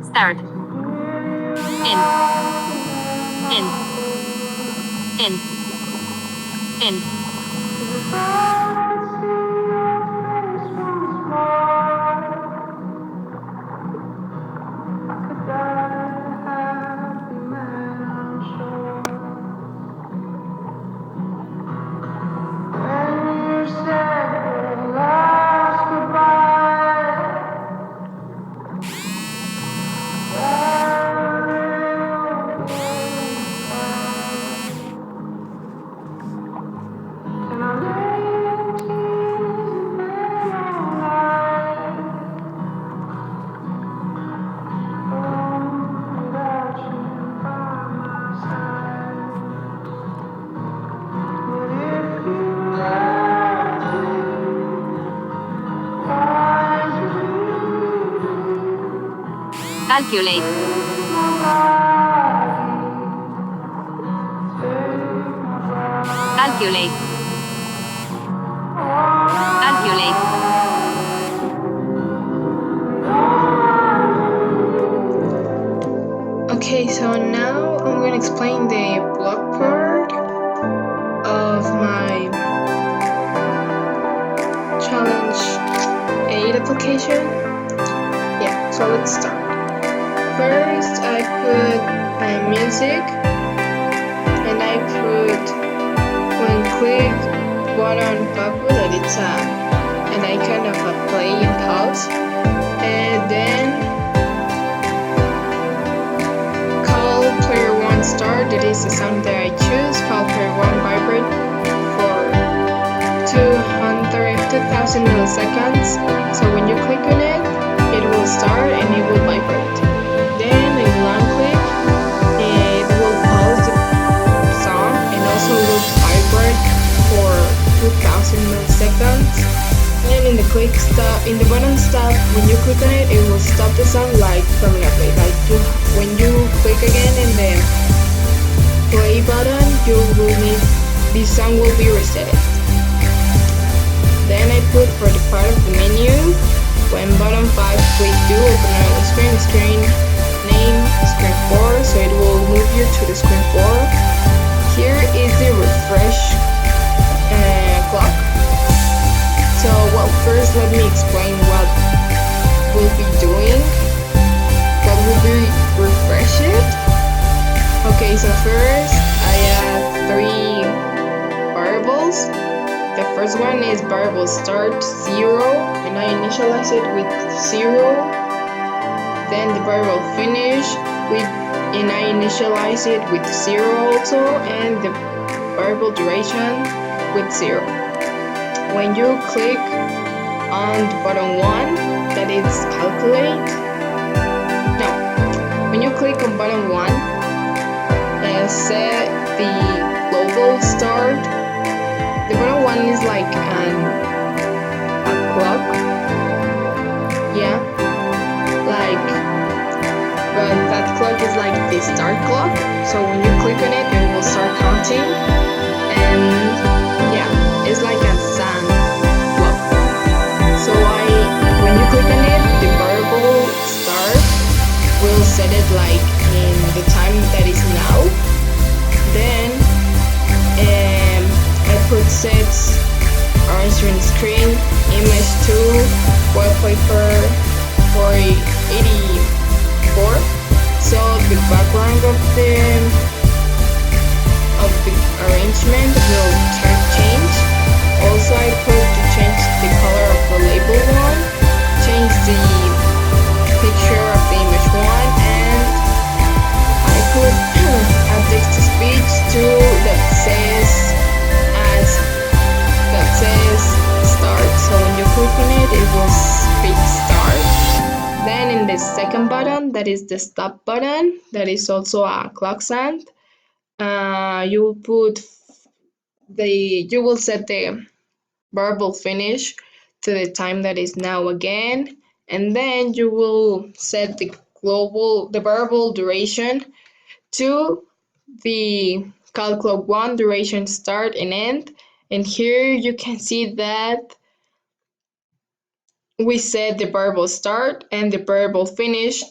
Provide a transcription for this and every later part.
Start. End. End. End. End. Calculate. Calculate. Calculate. Okay, so now I'm going to explain the block part of my challenge 8 application. Yeah, so let's start. First, I put music, and I put when click button bubble that it's an icon of a play and pause, and then call player 1 start, that is the sound that I choose, call player 1 vibrate for 200,000 milliseconds. So when you click on it, it will start and it will vibrate. Then in long click, it will pause the song and also will vibrate for 2,000 milliseconds. And in the quick stop, in the button stop, when you click on it, it will stop the song like permanently. Like when you click again in the play button, you will need the song will be reset. Then I put for the part of the menu, when button 5 click do open another screen name screen 4, so it will move you to the screen 4. Here is the refresh clock. So well, first let me explain what we'll be doing. What will be refresh it? Okay, so first I add 3 variables. The first one is variable start 0, and I initialize it with 0. Then the variable finish and I initialize it with 0 also, and the variable duration with 0. When you click on the button 1, that is calculate. No, when you click on button 1 and set the global start, the button 1 is like a clock. Yeah, like, but that clock is like the start clock. So when you click on it, it will start counting, and yeah, it's like a sun clock. So when you click on it, the variable start will set it like in the time that is now. Then I put sets orange screen, image 2, wallpaper 484. So the background of the arrangement will change. Also I put to change the color of the label 1, change the picture of the image 1, and I put a text to speech 2 that says start. So when you click on it, it will speak start. Then in the second button, that is the stop button, that is also a clock sound, you will set the variable finish to the time that is now again, and then you will set the variable duration to the call clock 1 duration start and end. And here you can see that we set the variable start and the variable finish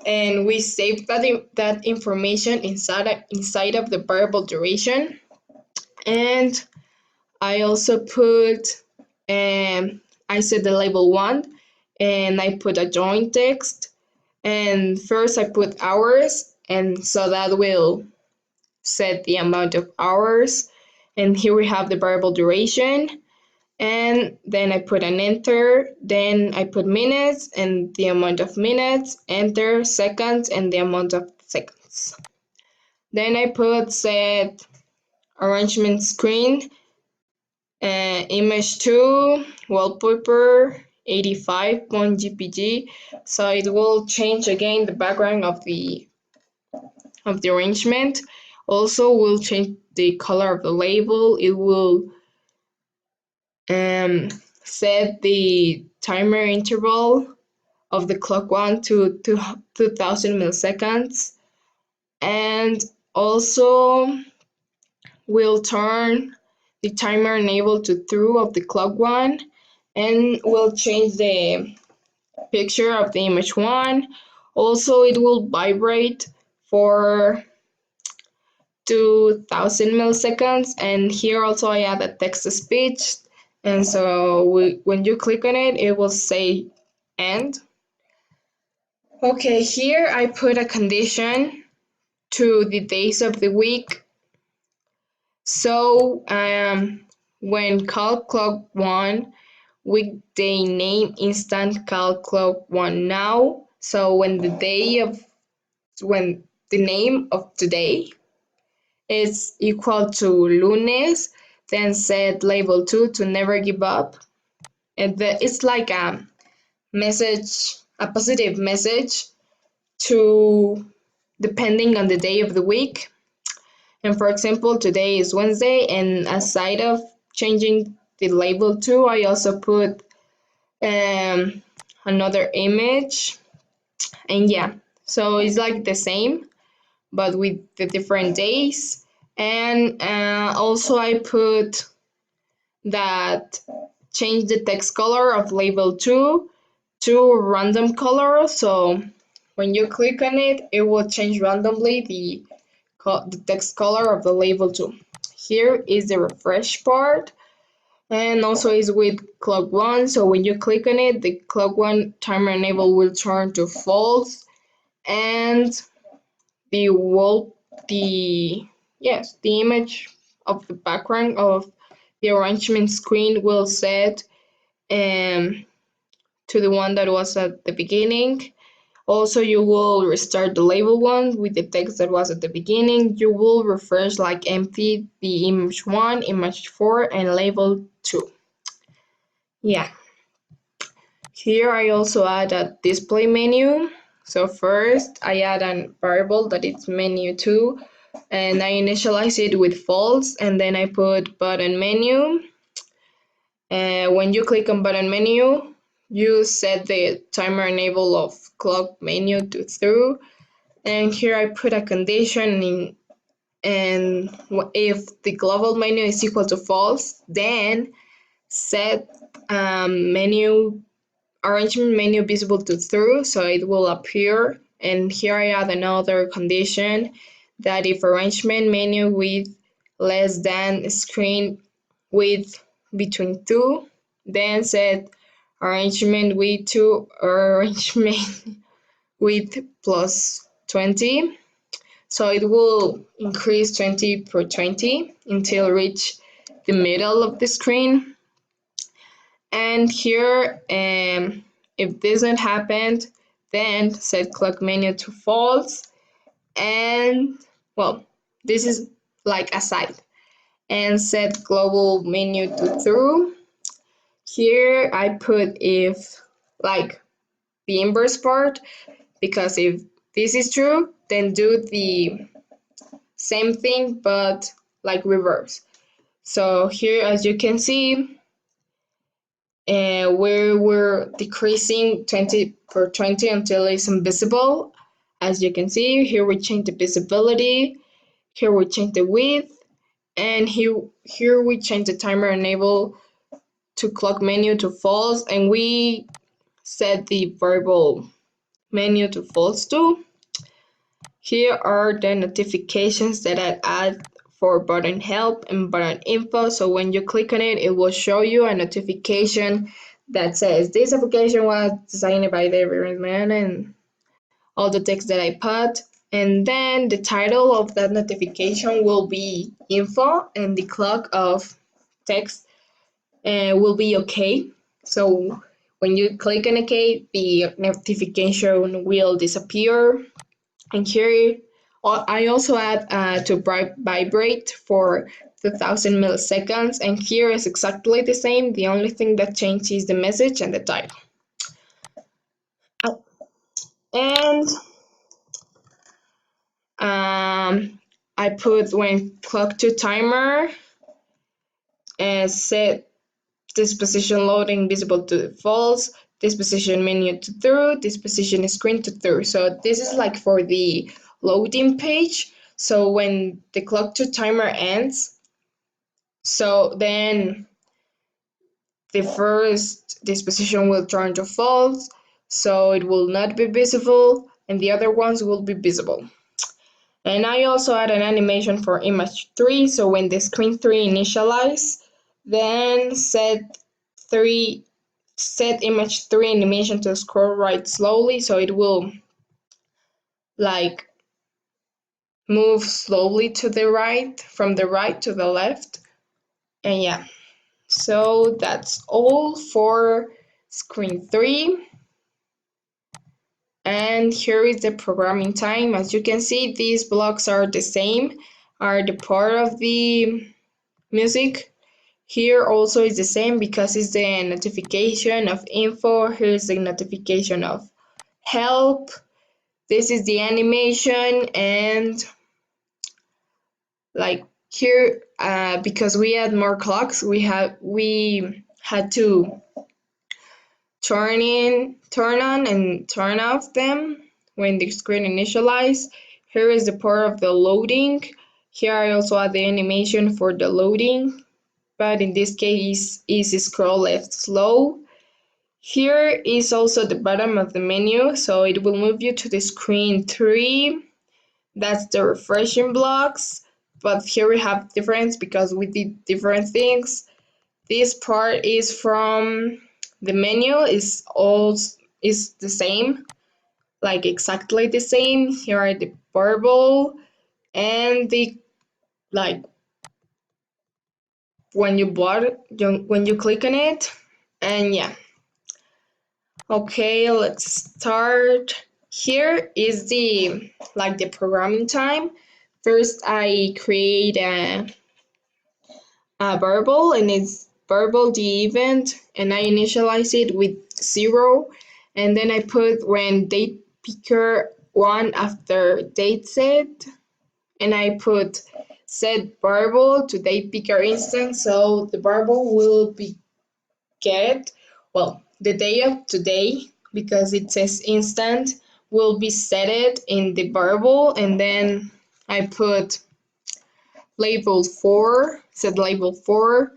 and we save that information inside of the variable duration. And I also put I set the label 1 and I put a join text, and first I put hours, and so that will set the amount of hours. And here we have the variable duration, and then I put an enter, then I put minutes and the amount of minutes, enter seconds and the amount of seconds. Then I put set arrangement screen, image 2 wallpaper 85.jpg, so it will change again the background of the arrangement. Also will change the color of the label. It will set the timer interval of the clock 1 to 2000 milliseconds, and also will turn the timer enable to true of the clock 1, and will change the picture of the image 1. Also, it will vibrate for 2000 milliseconds, and here also I add a text to speech, and so when you click on it, it will say end. Okay, here I put a condition to the days of the week. So when call clock 1 weekday name instant call clock 1 now. So when the name of today is equal to lunes, then set label 2 to never give up. And it's like a message, a positive message to depending on the day of the week. And for example, today is Wednesday, and aside of changing the label 2, I also put another image, and yeah, so it's like the same but with the different days. And also I put that change the text color of label 2 to random color, so when you click on it, it will change randomly the text color of the label 2. Here is the refresh part, and also is with clock 1, so when you click on it, the clock 1 timer enable will turn to false, and the image of the background of the arrangement screen will set to the one that was at the beginning. Also, you will restart the label 1 with the text that was at the beginning. You will refresh like empty the image 1, image 4, and label 2. Yeah. Here I also add a display menu. So first I add a variable that is menu 2, and I initialize it with false, and then I put button menu. When you click on button menu, you set the timer enable of clock menu to true, and here I put a condition in, and if the global menu is equal to false, then set menu arrangement menu visible to true, so it will appear. And here I add another condition that if arrangement menu with less than screen width between 2, then set arrangement with 2 or arrangement width plus 20. So it will increase 20 per 20 until reach the middle of the screen. And here, if this not happened, then set clock menu to false, and well, this is like aside, and set global menu to true. Here I put if like the inverse part, because if this is true, then do the same thing but like reverse. So here, as you can see, we're decreasing 20 per 20 until it's invisible. As you can see, here we change the visibility, here we change the width, and here we change the timer enable to clock menu to false, and we set the variable menu to false to. Here are the notifications that I add for button help and button info. So when you click on it, it will show you a notification that says this application was designed by David Man and all the text that I put. And then the title of that notification will be info and the clock of text will be okay. So when you click on OK, the notification will disappear. And here I also add to vibrate for 2000 milliseconds, and here is exactly the same. The only thing that changes is the message and the title. And I put when clock to timer and set this position loading visible to false, this position menu to true, this position screen to true. So this is like for the loading page. So when the clock to timer ends, so then the first this position will turn to false, so it will not be visible, and the other ones will be visible. And I also add an animation for image 3, so when the screen 3 initialize, then set image 3 animation to scroll right slowly, so it will like move slowly to the right, from the right to the left. And yeah, so that's all for screen 3. And here is the programming time. As you can see, these blocks are the same, are the part of the music. Here also is the same because it's the notification of info. Here's the notification of help. This is the animation, and like here, because we had more clocks, we had to turn on and turn off them when the screen initializes. Here is the part of the loading. Here I also add the animation for the loading, but in this case is scroll left slow. Here is also the bottom of the menu, so it will move you to the screen 3. That's the refreshing blocks, but here we have difference because we did different things. This part is from the menu is the same, like exactly the same. Here are the purple and the like when you click on it, and yeah. Okay, let's start. Here is the programming time. First, I create a variable, and it's variable the event, and I initialize it with 0, and then I put when date picker 1 after date set, and I put set variable to date picker instance, so the variable will be get the day of today, because it says instant, will be set it in the variable, and then I put label 4, set label 4,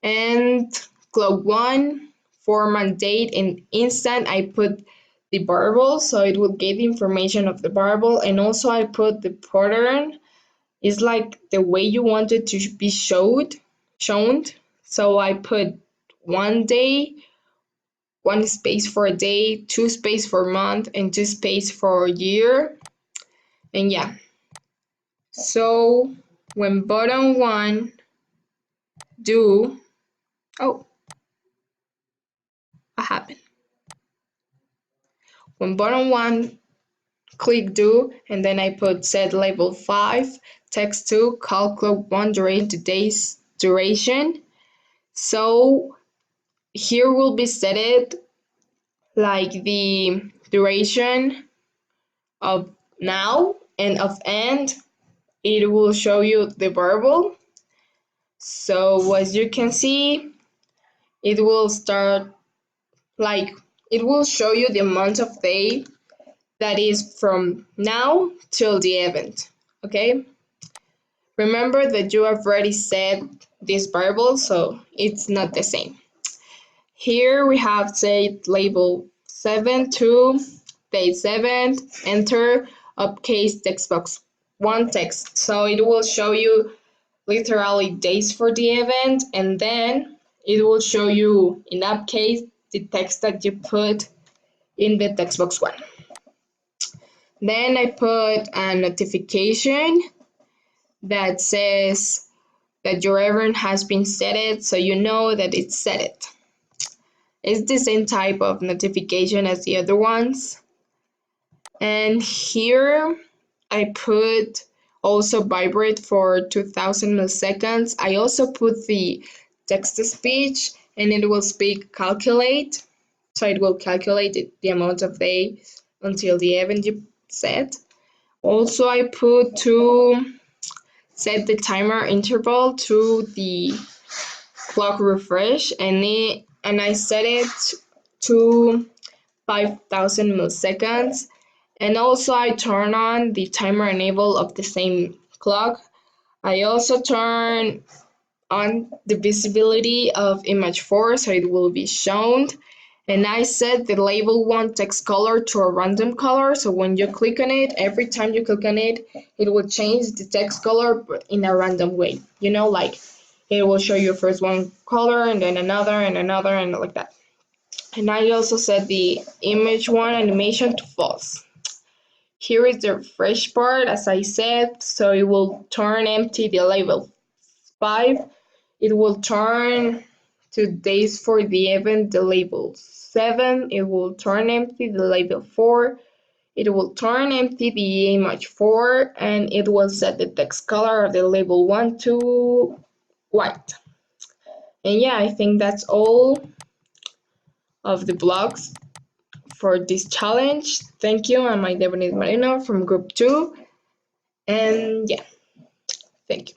and clock 1, format date, and instant I put the variable, so it will get information of the variable, and also I put the pattern is like the way you want it to be shown. So I put 1 day, 1 space for a day, 2 space for a month, and 2 space for a year. And yeah, so when button 1 do, what happened? When button 1 click do, and then I put set label 5, text 2, call clock 1 duration today's duration. So here will be set it like the duration of now, and of end it will show you the variable. So as you can see, it will start it will show you the amount of day that is from now till the event. Okay, remember that you have already set this variable, so it's not the same. Here we have set label 7 to day 7, enter uppercase text box 1 text. So it will show you literally days for the event, and then it will show you in uppercase the text that you put in the text box 1. Then I put a notification that says that your event has been set, so you know that it's set. It's the same type of notification as the other ones. And here I put also vibrate for 2000 milliseconds. I also put the text to speech, and it will speak calculate. So it will calculate the amount of days until the event you set. Also, I put to set the timer interval to the clock refresh, and I set it to 5000 milliseconds. And also I turn on the timer enable of the same clock. I also turn on the visibility of image 4 so it will be shown. And I set the label 1 text color to a random color, so when you click on it, every time you click on it, it will change the text color in a random way. You know, like it will show you first one color and then another and another and like that. And I also set the image 1 animation to false. Here is the refresh part, as I said, so it will turn empty the label 5. It will turn to days for the event the label 7. It will turn empty the label 4. It will turn empty the image 4, and it will set the text color of the label 1 to white. And yeah, I think that's all of the blogs for this challenge. Thank you. I'm Maite Benítez Marino from Group 2. And yeah, thank you.